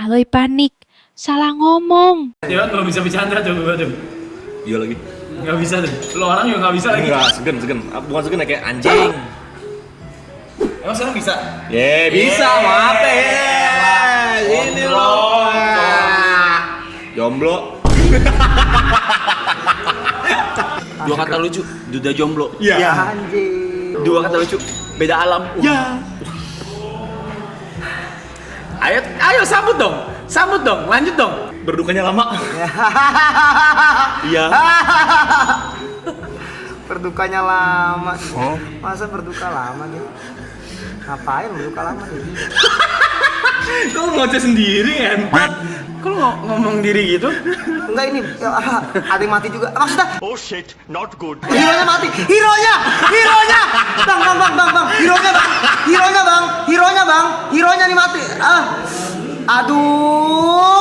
Aloy panik, salah ngomong. Ya nggak bisa bercanda tuh gue tuh. Iya lagi. Nggak bisa tuh. Lo orang juga nggak bisa lagi. Enggak, segen. Bukan segen, kayak anjing. Emang sekarang bisa? Bisa, maaf Ini loh. Jomblo. Dua kata lucu, duda jomblo. Iya. Anjing. Dua kata lucu, beda alam. Ya. Ayo sambut dong, lanjut dong. Berdukanya lama. Iya. Berdukanya lama. Masa berduka lama nih? Ngapain berduka lama nih? Kau ngoceh sendiri kan? Kok lo ngomong diri gitu? Enggak ini, ada yang mati juga. Maksudnya Oh shit, not good. Hironya mati. Hironya. Bang. Hironya bang. Hironya nih mati. Aduh.